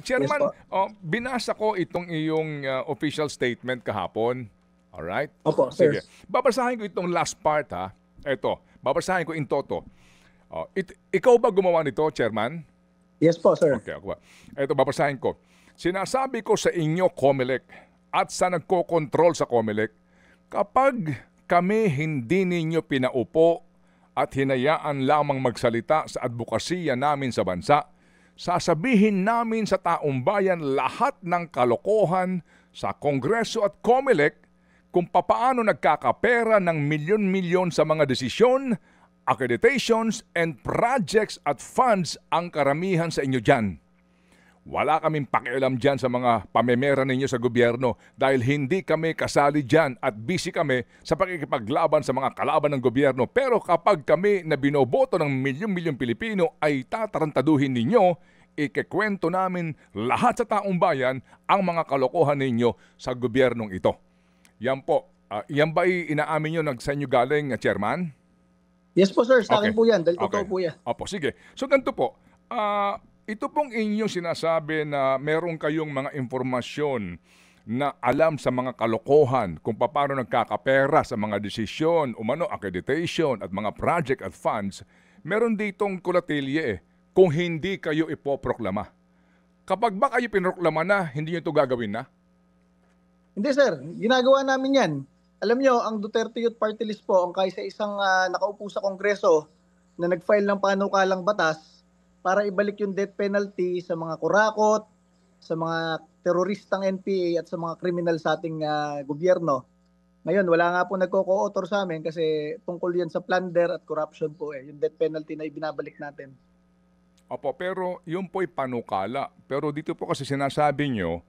Yes Chairman, po. binasa ko itong iyong official statement kahapon. Alright? Opo, sir. Sige. Babasahin ko itong last part ha. Ito, babasahin ko in toto. Ikaw ba gumawa nito, Chairman? Yes po, sir. Okay, ako ba? Ito, babasahin ko. Sinasabi ko sa inyo, COMELEC, at sa nagko-control sa COMELEC, kapag kami hindi ninyo pinaupo at hinayaan lamang magsalita sa advokasya namin sa bansa, sasabihin namin sa taong bayan lahat ng kalokohan sa Kongreso at COMELEC kung papaano nagkakapera ng milyon-milyon sa mga desisyon, accreditations, and projects at funds ang karamihan sa inyo dyan. Wala kaming pakialam dyan sa mga pamemera ninyo sa gobyerno dahil hindi kami kasali dyan at busy kami sa pakikipaglaban sa mga kalaban ng gobyerno. Pero kapag kami na binoboto ng milyong-milyong Pilipino ay tatarantaduhin ninyo, ikikwento namin lahat sa taong bayan ang mga kalokohan ninyo sa gobyernong ito. Yan po. Yan ba inaamin nyo sa inyo galing, Chairman? Yes po, sir. Sa Okay. akin po yan. Dahil totoo Okay. po yan. Opo, sige. So ganito po, ito pong inyong sinasabi na meron kayong mga impormasyon na alam sa mga kalokohan kung paano nagkakapera sa mga desisyon, umano, accreditation at mga project at funds, meron ditong kulatilye kung hindi kayo ipoproklama. Kapag ba kayo pinroklama na, hindi nyo ito gagawin na? Hindi, sir. Ginagawa namin yan. Alam nyo, ang Duterte Youth Party List po, ang kaisa-isang nakaupo sa Kongreso na nag-file ng panukalang batas para ibalik yung death penalty sa mga kurakot, sa mga teroristang NPA at sa mga kriminal sa ating gobyerno. Ngayon, wala nga po nagko-co-author sa amin kasi tungkol yan sa plunder at corruption po yung death penalty na ibinabalik natin. Opo, pero yun po'y panukala. Pero dito po kasi sinasabi nyo,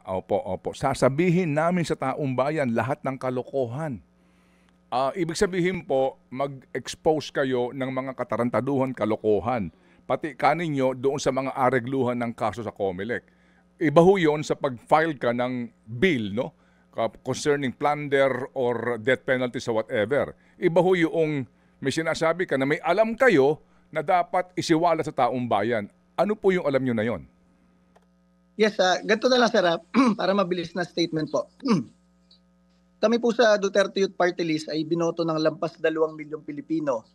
opo, sasabihin namin sa taong bayan lahat ng kalokohan. Ibig sabihin po, mag-expose kayo ng mga katarantaduhan, kalokohan. Pati kaninyo doon sa mga aregluhan ng kaso sa COMELEC. Iba ho yun sa pag-file ka ng bill, no? Concerning plunder or death penalty sa whatever. Iba ho yung may sinasabi ka na may alam kayo na dapat isiwala sa taong bayan. Ano po yung alam nyo na yon? Yes, ganito na lang, sir, para mabilis na statement po. Kami po sa Duterte Youth Party List ay binoto ng lampas 2 milyong Pilipino.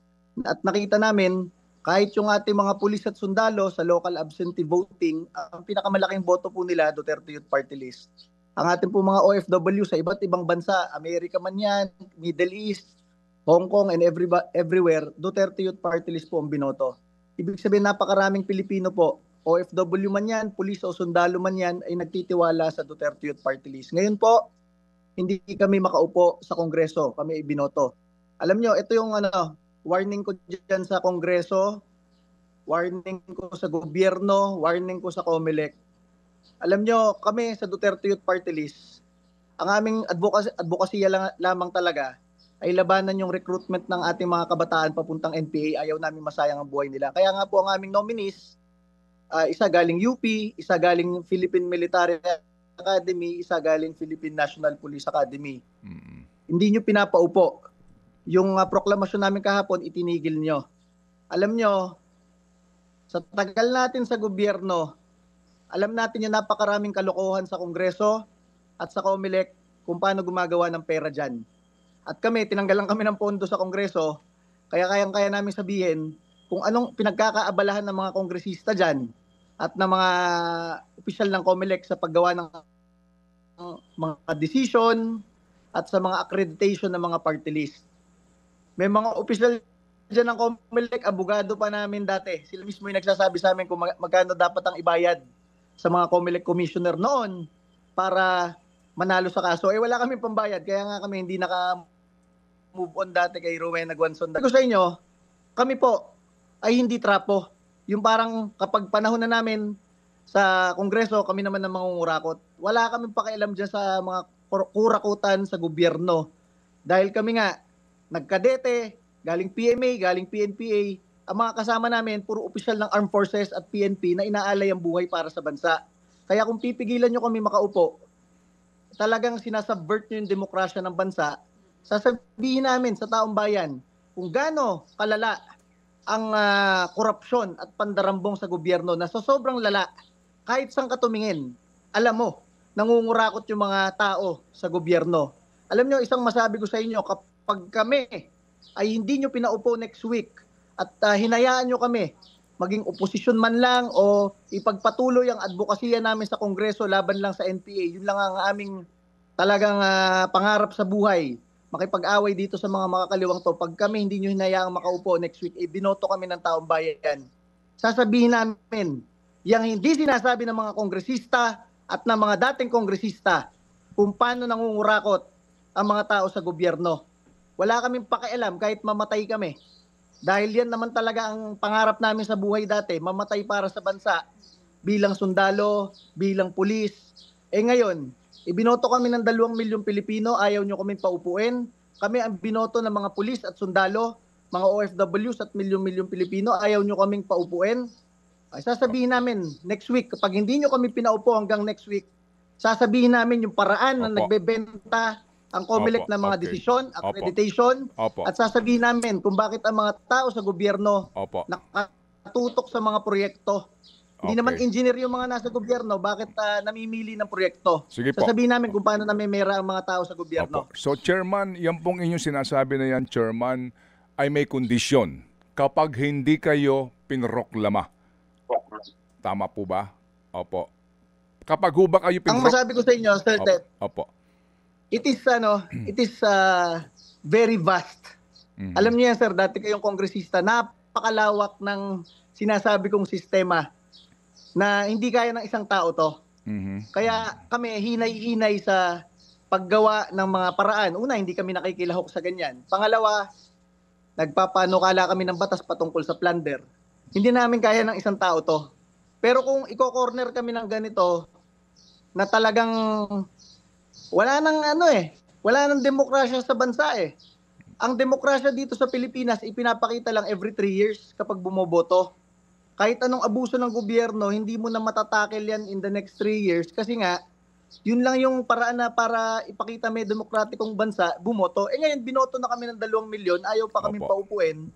At nakita namin, kahit yung ating mga pulis at sundalo sa local absentee voting, ang pinakamalaking boto po nila, Duterte Youth Party List. Ang ating po mga OFW sa iba't ibang bansa, Amerika man yan, Middle East, Hong Kong, and everywhere, Duterte Youth Party List po ang binoto. Ibig sabihin, napakaraming Pilipino po, OFW man yan, pulis o sundalo man yan, ay nagtitiwala sa Duterte Youth Party List. Ngayon po, hindi kami makaupo sa Kongreso, kami ibinoto. Alam nyo, ito yung warning ko dyan sa Kongreso, warning ko sa gobyerno, warning ko sa COMELEC. Alam nyo, kami sa Duterte Youth Party List, ang aming advokasya lamang talaga ay labanan yung recruitment ng ating mga kabataan papuntang NPA. Ayaw namin masayang ang buhay nila. Kaya nga po ang aming nominees, isa galing UP, isa galing Philippine Military Academy, isa galing Philippine National Police Academy. Hindi nyo pinapaupo. Yung proklamasyon namin kahapon, itinigil nyo. Alam nyo, sa tagal natin sa gobyerno, alam natin yung napakaraming kalokohan sa Kongreso at sa COMELEC kung paano gumagawa ng pera dyan. At kami, tinanggalan kami ng pondo sa Kongreso, kaya kayang-kaya namin sabihin kung anong pinagkakaabalahan ng mga kongresista dyan at ng mga opisyal ng COMELEC sa paggawa ng mga decision at sa mga accreditation ng mga party list. May mga opisyal dyan ng COMELEC, abogado pa namin dati. Sila mismo yung nagsasabi sa amin kung magkano dapat ang ibayad sa mga COMELEC commissioner noon para manalo sa kaso. Wala kami pambayad, kaya nga kami hindi naka-move on dati kay Rowena Guanzon. Ko sa inyo, kami po ay hindi trapo. Yung parang kapag panahon na namin sa Kongreso, kami naman ang mangungurakot. Wala kami pakialam dyan sa mga kurakutan sa gobyerno. Dahil kami nga, nagkadete, galing PMA, galing PNPA, ang mga kasama namin, puro opisyal ng Armed Forces at PNP na inaalay ang buhay para sa bansa. Kaya kung pipigilan nyo kami makaupo, talagang sinasubvert nyo yung demokrasya ng bansa, sasabihin namin sa taong bayan kung gaano kalala ang korupsyon at pandarambong sa gobyerno na sa sobrang lala, kahit saan ka tumingin, alam mo, nangungurakot yung mga tao sa gobyerno. Alam nyo, isang masabi ko sa inyo, kapag kami ay hindi nyo pinaupo next week at hinayaan nyo kami, maging oposisyon man lang o ipagpatuloy ang advokasya namin sa Kongreso laban lang sa NPA, yun lang ang aming talagang pangarap sa buhay, makipag-away dito sa mga makakaliwang to. Pag kami hindi nyo hinayaang makaupo next week, binoto kami ng taong bayan. Sasabihin namin, yang hindi sinasabi ng mga kongresista at ng mga dating kongresista kung paano nangungurakot ang mga tao sa gobyerno. Wala kaming pakialam kahit mamatay kami. Dahil yan naman talaga ang pangarap namin sa buhay dati, mamatay para sa bansa bilang sundalo, bilang pulis. Ngayon, ibinoto kami ng 2 milyong Pilipino, ayaw nyo kaming paupuin. Kami ang binoto ng mga pulis at sundalo, mga OFWs at milyong-milyong Pilipino, ayaw nyo kaming paupuin. Ay, sasabihin namin next week, kapag hindi nyo kami pinaupo hanggang next week, sasabihin namin yung paraan na nagbebenta ang COMELEC ng mga desisyon, accreditation, at sasabihin namin kung bakit ang mga tao sa gobyerno nakatutok sa mga proyekto. Hindi naman engineer yung mga nasa gobyerno, bakit namimili ng proyekto? Sasabihin namin kung paano namimera ang mga tao sa gobyerno. So Chairman, yan pong inyong sinasabi na yan, Chairman, ay may kondisyon kapag hindi kayo pinroklama. Tama po ba? Opo. Kapag ho ba kayo Ang masabi ko sa inyo, Sir Ted, it is very vast. Alam niyo yan, sir, dati kayong kongresista, napakalawak ng sinasabi kong sistema na hindi kaya ng isang tao to. Kaya kami hinay-hinay sa paggawa ng mga paraan. Una, hindi kami nakikilahok sa ganyan. Pangalawa, nagpapanukala kami ng batas patungkol sa plunder. Hindi namin kaya ng isang tao to. Pero kung i-corner kami ng ganito, na talagang wala nang demokrasya sa bansa eh. Ang demokrasya dito sa Pilipinas, ipinapakita lang every 3 years kapag bumoboto. Kahit anong abuso ng gobyerno, hindi mo na matatakel yan in the next 3 years kasi nga, yun lang yung paraan na para ipakita may demokratikong bansa, bumoto. Ngayon, binoto na kami ng 2 milyon, ayaw pa kami paupuin.